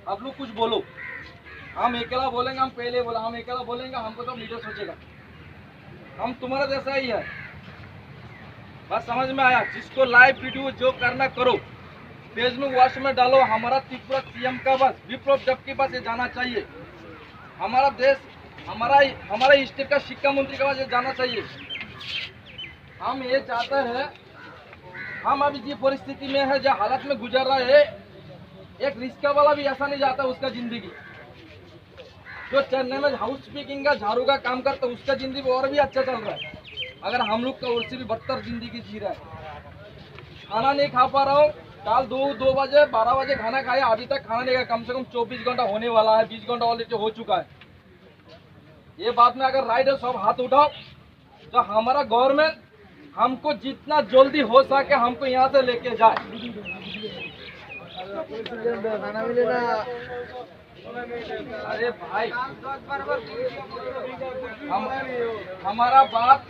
आप लोग कुछ बोलो, हम अकेला बोलेंगे, हम पहले बोला हम अकेला बोलेंगे, हमको तो लीडर सोचेगा। हम तुम्हारा जैसा ही है, बस समझ में आया। जिसको लाइव वीडियो जो करना करो, पेज में वॉच में डालो। हमारा त्रिपुरा सीएम का बस विप्लव जब के पास ये जाना चाहिए। हमारा देश, हमारा स्टेट का शिक्षा मंत्री के पास ये जाना चाहिए। हम ये चाहते हैं, हम अभी जिस परिस्थिति में है, जो हालत में गुजर रहा है, एक रिक्शा वाला भी ऐसा नहीं जाता उसका जिंदगी। जो चेन्नई में हाउस कीपिंग का झाड़ू का काम करता है, उसका जिंदगी और भी अच्छा चल रहा है। अगर हम लोग का उससे भी बदतर जिंदगी जी रहा है। खाना नहीं खा पा रहा हूँ, कल 2 बजे 12 बजे खाना खाया, अभी तक खाना नहीं खाया। कम से कम 24 घंटा होने वाला है, 20 घंटा ऑलरेडी हो चुका है। ये बात में अगर राइट है, सब हाथ उठाओ। तो हमारा गवर्नमेंट हमको जितना जल्दी हो सके हमको यहाँ से लेके जाए। अरे भाई, हमारा बात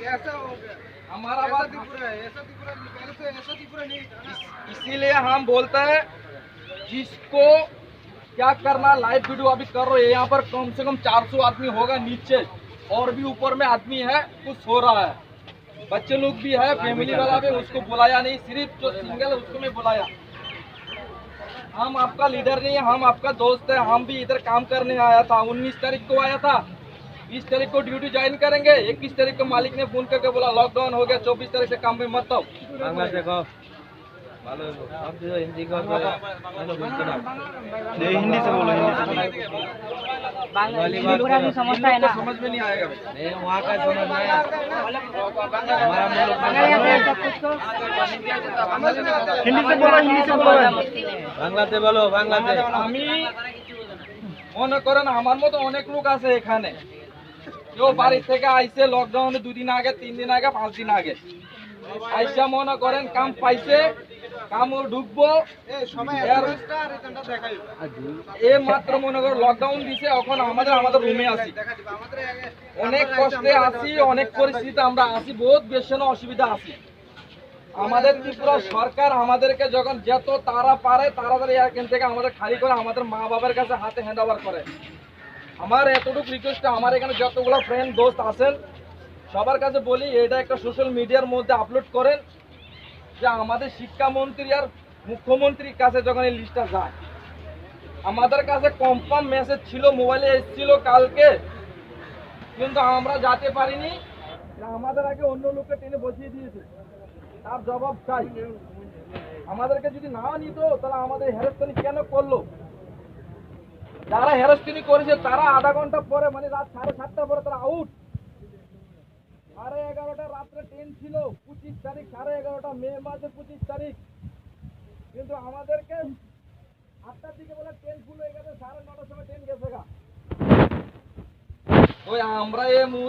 इसीलिए हम बोलते हैं, जिसको क्या करना, लाइव वीडियो अभी कर रहे हैं। यहाँ पर कम से कम 400 आदमी होगा नीचे, और भी ऊपर में आदमी है, कुछ हो रहा है। बच्चे लोग भी है, फैमिली वाला भी, उसको बुलाया नहीं, सिर्फ जो सिंगल है उसको मैं बुलाया। हम आपका लीडर नहीं है, हम आपका दोस्त है। हम भी इधर काम करने आया था, 19 तारीख को आया था। 20 तारीख को ड्यूटी ज्वाइन करेंगे। 21 तारीख को मालिक ने फोन करके बोला लॉकडाउन हो गया, 24 तारीख से काम में मत आओ। हिंदी से बोलो, हिंदी से पूरा भी समझता है ना, समझ में नहीं आएगा। नहीं, वहाँ का समझ में आया। हिंदी से बोलो, हिंदी से बोलो, বাংলাতে বলো, বাংলাতে। আমি মনে করেন আমার মতো অনেক লোক আছে এখানে, কেউ বাড়ি থেকে আইসে লকডাউনে 2 দিন আগে, 3 দিন আগে, 5 দিন আগে আইসা মনে করেন কাম পাইছে, কাম ঢুকবো এ মাত্র মনে করেন লকডাউন দিছে। এখন আমাদের রুমে আছি, অনেক কষ্টে আছি, অনেক পরিস্থিতি আমরা আছি, বহুত বেশি অসুবিধা আছি। আমাদের ত্রিপুরা সরকার আমাদেরকে যখন যত তারা পারে তাড়াতাড়ি এখান থেকে আমাদের খালি করে আমাদের মা বাবার কাছে হাতে হ্যান্ড ওভার করে। আমার এতটুকু রিকোয়েস্ট, আমার এখানে যতগুলো ফ্রেন্ড দোস্ত আছেন সবার কাছে বলি, এটা একটা সোশ্যাল মিডিয়ার মধ্যে আপলোড করেন, যে আমাদের শিক্ষামন্ত্রী আর মুখ্যমন্ত্রীর কাছে যখন এই লিস্টটা যায়। আমাদের কাছে কনফার্ম মেসেজ ছিল, মোবাইলে এসেছিল কালকে, কিন্তু আমরা যেতে পারিনি। আমাদের আগে অন্য লোককে টেনে বসিয়ে দিয়েছে, তার জবাব চাই। আমাদেরকে যদি না নিত তাহলে আমাদের হ্যারাসমেন্ট কেন করলো? যারা হ্যারাসমেন্ট করেছে তারা আধা ঘন্টা পরে, মানে রাত 7:30 পরে তারা আউট। 11:30 রাত্রে ট্রেন ছিল, 25 তারিখ 11:30 মে মাসের 25 তারিখ। কিন্তু আমাদেরকে 8টার দিকে বলে ট্রেন ফুল হয়ে গেছে, 9:30 সময় ট্রেন গেছে গা। ওই আমরা এই